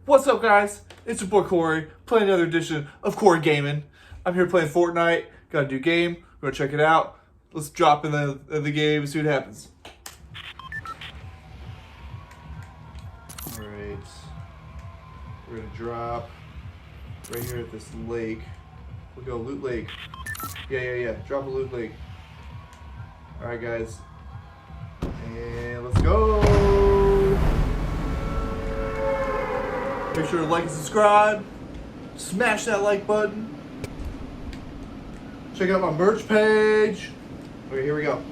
What's up, guys? It's your boy Corey, playing another edition of Corey Gaming. I'm here playing Fortnite. Got a new game. We're gonna check it out. Let's drop in the game and see what happens. Alright. We're gonna drop right here at this lake. We'll go Loot Lake. Yeah. Drop a Loot Lake. Alright, guys. And let's go! Make sure to like and subscribe. Smash that like button. Check out my merch page. Okay, here we go.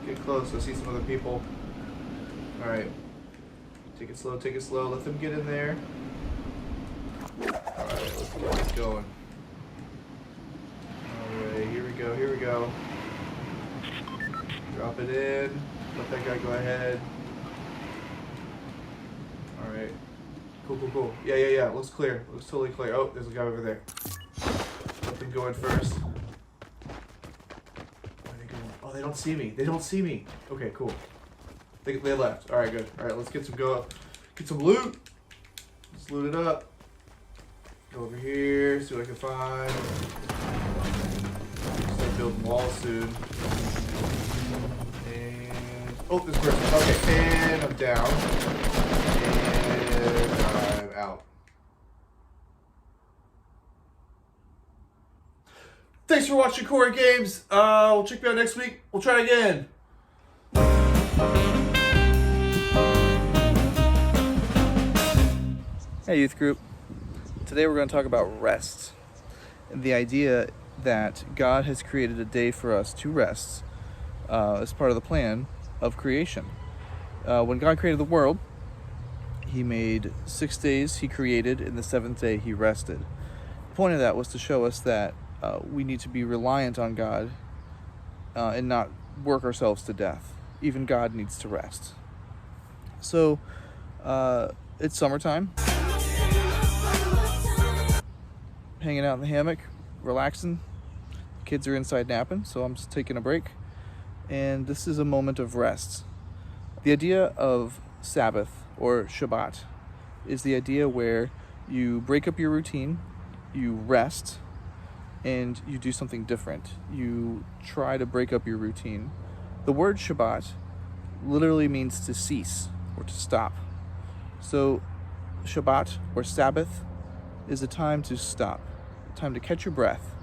Get close. I see some other people. Alright. Take it slow, take it slow. Let them get in there. Alright, let's get this going. Alright, here we go. Drop it in. Let that guy go ahead. Alright. Cool. Yeah. Looks clear. Looks totally clear. Oh, there's a guy over there. Let them go in first. Where are they going? Oh, they don't see me. Okay, cool. They left. Alright, good. Alright, let's get some loot. Let's loot it up. Go over here, see what I can find. Start building walls soon. And oh, this person. Okay, and I'm down. And I'm out. Thanks for watching Corey Games. We'll check me out next week. We'll try again. Hey, youth group. Today we're going to talk about rest and the idea that God has created a day for us to rest as part of the plan of creation. When God created the world, He made 6 days He created, and the seventh day He rested. The point of that was to show us that we need to be reliant on God and not work ourselves to death. Even God needs to rest. So it's summertime. Hanging out in the hammock, relaxing. Kids are inside napping, so I'm just taking a break. And this is a moment of rest. The idea of Sabbath or Shabbat is the idea where you break up your routine, you rest, and you do something different. You try to break up your routine. The word Shabbat literally means to cease or to stop. So Shabbat or Sabbath is a time to stop, time to catch your breath.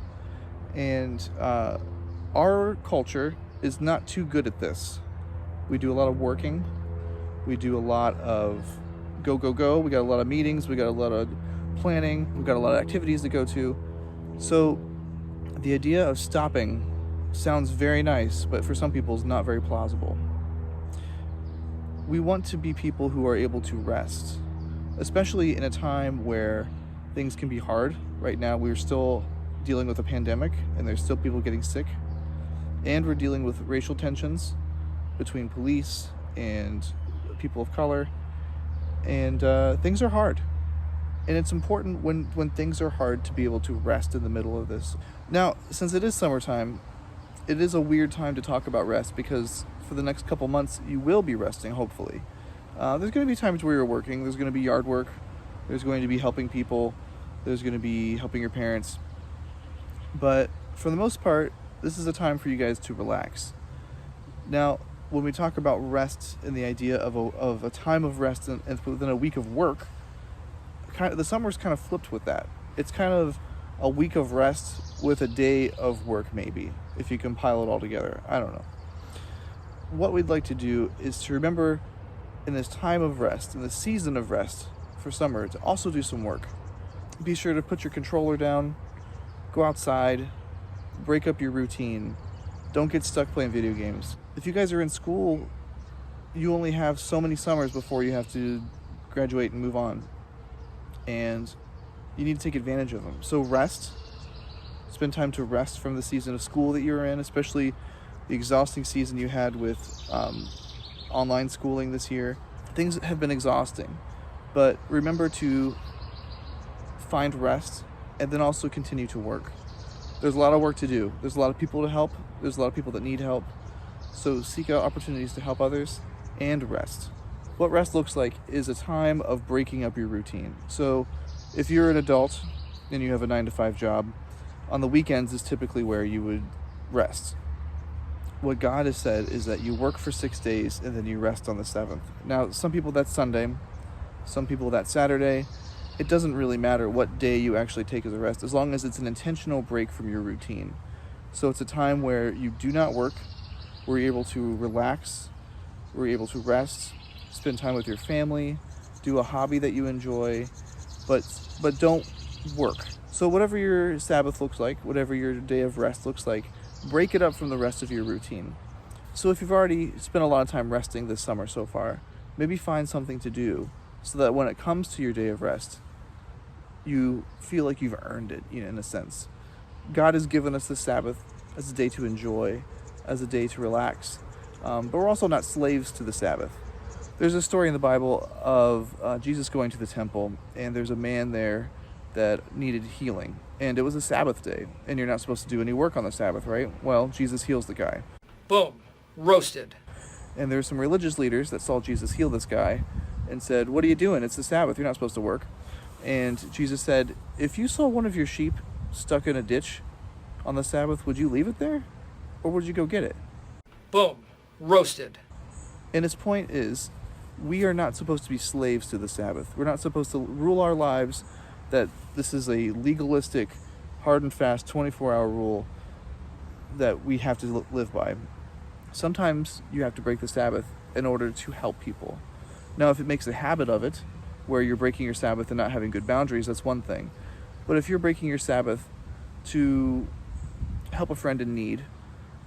And our culture is not too good at this. We do a lot of working. We do a lot of go. We got a lot of meetings. We got a lot of planning. We've got a lot of activities to go to. So the idea of stopping sounds very nice, but for some people is not very plausible. We want to be people who are able to rest, especially in a time where things can be hard. Right now, we're still dealing with a pandemic, and there's still people getting sick. And we're dealing with racial tensions between police and people of color. And things are hard. And it's important when things are hard to be able to rest in the middle of this. Now, since it is summertime, it is a weird time to talk about rest because for the next couple months, you will be resting, hopefully. There's going to be times where you're working. There's going to be yard work. There's going to be helping people. There's going to be helping your parents. But for the most part, this is a time for you guys to relax. Now, when we talk about rest and the idea of a time of rest and within a week of work, the summer's kind of flipped with that. It's kind of a week of rest with a day of work, maybe, if you compile it all together. I don't know. What we'd like to do is to remember in this time of rest, in the season of rest for summer, to also do some work. Be sure to put your controller down, go outside, break up your routine. Don't get stuck playing video games. If you guys are in school, you only have so many summers before you have to graduate and move on. And you need to take advantage of them. So rest. Spend time to rest from the season of school that you're in, especially the exhausting season you had with online schooling this year. Things have been exhausting. But remember to find rest and then also continue to work. There's a lot of work to do. There's a lot of people to help. There's a lot of people that need help. So seek out opportunities to help others and rest. What rest looks like is a time of breaking up your routine. So if you're an adult and you have a 9 to 5 job, on the weekends is typically where you would rest. What God has said is that you work for 6 days and then you rest on the 7th. Now, some people that's Sunday, some people that's Saturday. It doesn't really matter what day you actually take as a rest, as long as it's an intentional break from your routine. So it's a time where you do not work, where you're able to relax, where you're able to rest, spend time with your family, do a hobby that you enjoy, but don't work. So whatever your Sabbath looks like, whatever your day of rest looks like, break it up from the rest of your routine. So if you've already spent a lot of time resting this summer so far, maybe find something to do so that when it comes to your day of rest, you feel like you've earned it, in a sense. God has given us the Sabbath as a day to enjoy, as a day to relax, but we're also not slaves to the Sabbath. There's a story in the Bible of Jesus going to the temple, and there's a man there that needed healing, and it was a Sabbath day, and you're not supposed to do any work on the Sabbath, right? Well, Jesus heals the guy. Boom. Roasted. And there's some religious leaders that saw Jesus heal this guy and said, "What are you doing? It's the Sabbath. You're not supposed to work." And Jesus said, "If you saw one of your sheep stuck in a ditch on the Sabbath, would you leave it there? Or would you go get it?" Boom. Roasted. And his point is, we are not supposed to be slaves to the Sabbath. We're not supposed to rule our lives that this is a legalistic, hard and fast 24-hour rule that we have to live by. Sometimes you have to break the Sabbath in order to help people. Now, if it makes a habit of it, where you're breaking your Sabbath and not having good boundaries, that's one thing. But if you're breaking your Sabbath to help a friend in need,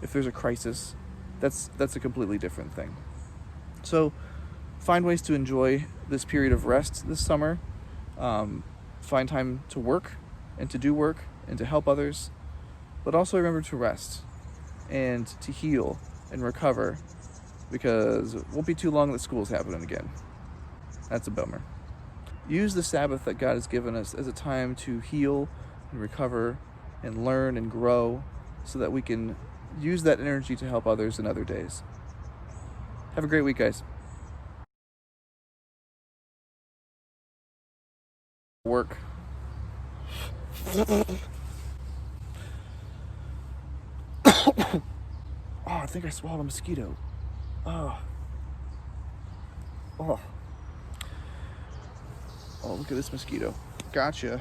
if there's a crisis, that's a completely different thing. So find ways to enjoy this period of rest this summer. Find time to work and to do work and to help others, but also remember to rest and to heal and recover, because it won't be too long that school's happening again. That's a bummer. Use the Sabbath that God has given us as a time to heal and recover and learn and grow so that we can use that energy to help others in other days. Have a great week, guys. Work. Oh, I think I swallowed a mosquito. Oh, look at this mosquito. Gotcha.